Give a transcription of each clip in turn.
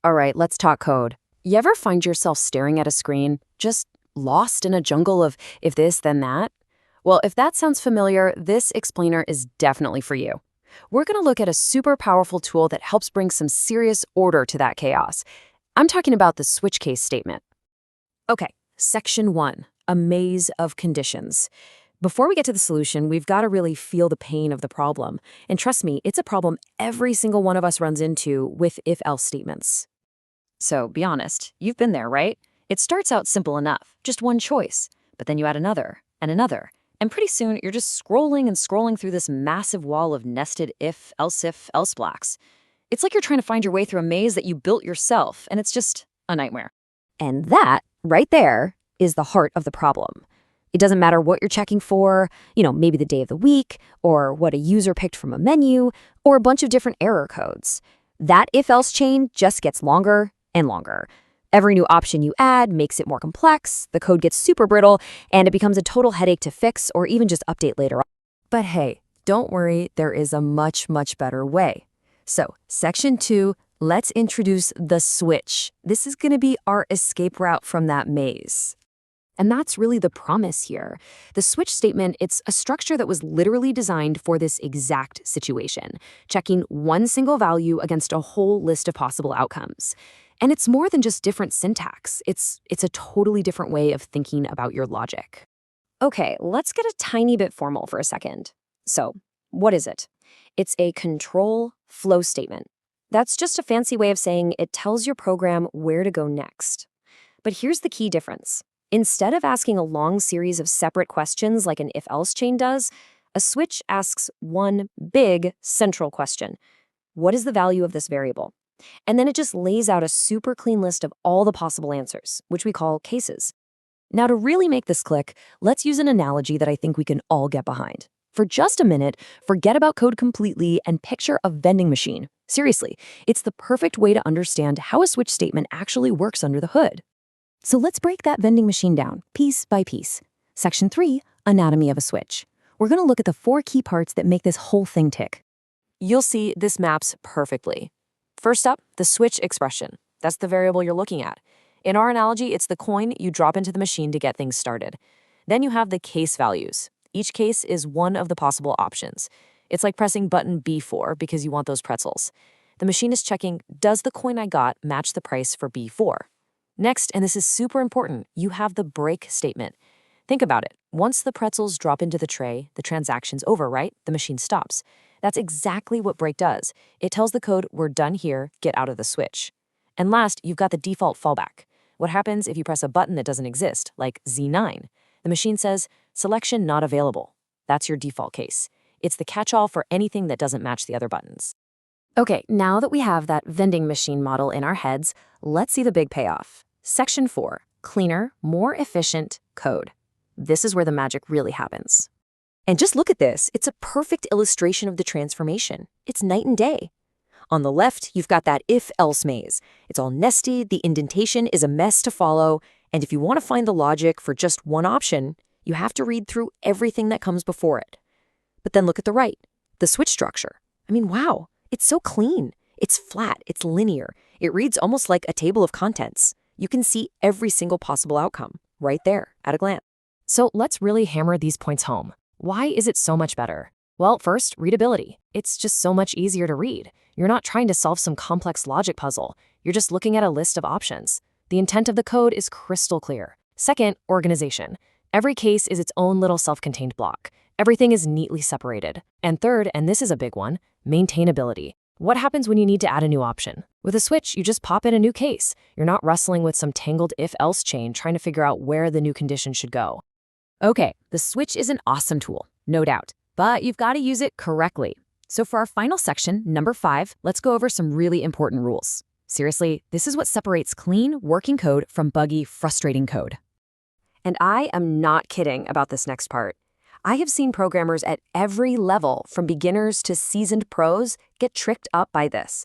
All right, let's talk code. You ever find yourself staring at a screen, just lost in a jungle of if this, then that? Well, if that sounds familiar, this explainer is definitely for you. We're going to look at a super powerful tool that helps bring some serious order to that chaos. I'm talking about the switch case statement. Okay, section 1, a maze of conditions. Before we get to the solution, we've got to really feel the pain of the problem. And trust me, it's a problem every single one of us runs into with if-else statements. So be honest, you've been there, right? It starts out simple enough, just one choice, but then you add another, and pretty soon you're just scrolling and scrolling through this massive wall of nested if, else blocks. It's like you're trying to find your way through a maze that you built yourself, and it's just a nightmare. And that, right there, is the heart of the problem. It doesn't matter what you're checking for, maybe the day of the week, or what a user picked from a menu, or a bunch of different error codes. That if-else chain just gets longer and longer. Every new option you add makes it more complex, the code gets super brittle, and it becomes a total headache to fix or even just update later on. But hey, don't worry, there is a much, much better way. So, section 2, let's introduce the switch. This is going to be our escape route from that maze. And that's really the promise here. The switch statement, it's a structure that was literally designed for this exact situation, checking one single value against a whole list of possible outcomes. And it's more than just different syntax. It's a totally different way of thinking about your logic. Okay, let's get a tiny bit formal for a second. So, what is it? It's a control flow statement. That's just a fancy way of saying it tells your program where to go next. But here's the key difference. Instead of asking a long series of separate questions like an if-else chain does, a switch asks one big central question. What is the value of this variable? And then it just lays out a super clean list of all the possible answers, which we call cases. Now, to really make this click, let's use an analogy that I think we can all get behind. For just a minute, forget about code completely and picture a vending machine. Seriously, it's the perfect way to understand how a switch statement actually works under the hood. So let's break that vending machine down, piece by piece. Section 3, anatomy of a switch. We're going to look at the 4 key parts that make this whole thing tick. You'll see this maps perfectly. First up, the switch expression. That's the variable you're looking at. In our analogy, it's the coin you drop into the machine to get things started. Then you have the case values. Each case is one of the possible options. It's like pressing button B4 because you want those pretzels. The machine is checking, does the coin I got match the price for B4? Next, and this is super important, you have the break statement. Think about it. Once the pretzels drop into the tray, the transaction's over, right? The machine stops. That's exactly what break does. It tells the code, we're done here, get out of the switch. And last, you've got the default fallback. What happens if you press a button that doesn't exist, like Z9? The machine says, selection not available. That's your default case. It's the catch-all for anything that doesn't match the other buttons. Okay, now that we have that vending machine model in our heads, let's see the big payoff. Section 4, cleaner, more efficient code. This is where the magic really happens. And just look at this. It's a perfect illustration of the transformation. It's night and day. On the left, you've got that if-else maze. It's all nested, the indentation is a mess to follow, and if you want to find the logic for just one option, you have to read through everything that comes before it. But then look at the right, the switch structure. I mean, wow, it's so clean. It's flat, it's linear. It reads almost like a table of contents. You can see every single possible outcome right there at a glance. So let's really hammer these points home. Why is it so much better? Well, first, readability. It's just so much easier to read. You're not trying to solve some complex logic puzzle. You're just looking at a list of options. The intent of the code is crystal clear. Second, organization. Every case is its own little self-contained block. Everything is neatly separated. And third, and this is a big one, maintainability. What happens when you need to add a new option? With a switch, you just pop in a new case. You're not wrestling with some tangled if-else chain trying to figure out where the new condition should go. Okay, the switch is an awesome tool, no doubt, but you've got to use it correctly. So for our final section, number 5, let's go over some really important rules. Seriously, this is what separates clean, working code from buggy, frustrating code. And I am not kidding about this next part. I have seen programmers at every level, from beginners to seasoned pros, get tricked up by this.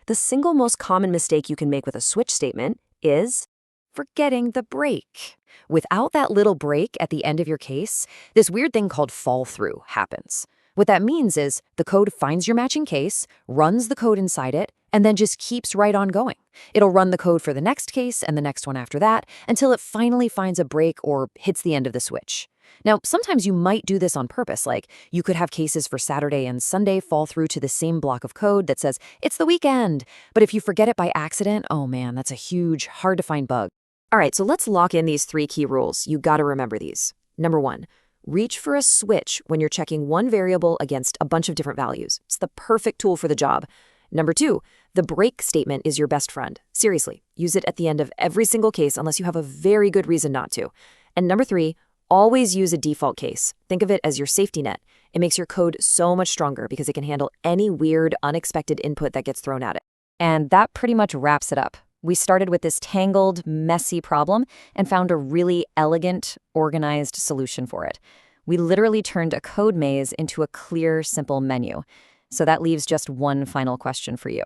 The single most common mistake you can make with a switch statement is forgetting the break. Without that little break at the end of your case, this weird thing called fall through happens. What that means is the code finds your matching case, runs the code inside it, and then just keeps right on going. It'll run the code for the next case and the next one after that until it finally finds a break or hits the end of the switch. Now, sometimes you might do this on purpose, like you could have cases for Saturday and Sunday fall through to the same block of code that says, it's the weekend. But if you forget it by accident, oh man, that's a huge, hard to find bug. All right, so let's lock in these 3 key rules. You got to remember these. Number 1, reach for a switch when you're checking one variable against a bunch of different values. It's the perfect tool for the job. Number 2, the break statement is your best friend. Seriously, use it at the end of every single case unless you have a very good reason not to. And number 3, always use a default case. Think of it as your safety net. It makes your code so much stronger because it can handle any weird, unexpected input that gets thrown at it. And that pretty much wraps it up. We started with this tangled, messy problem and found a really elegant, organized solution for it. We literally turned a code maze into a clear, simple menu. So that leaves just one final question for you.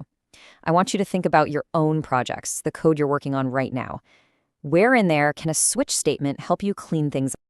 I want you to think about your own projects, the code you're working on right now. Where in there can a switch statement help you clean things up?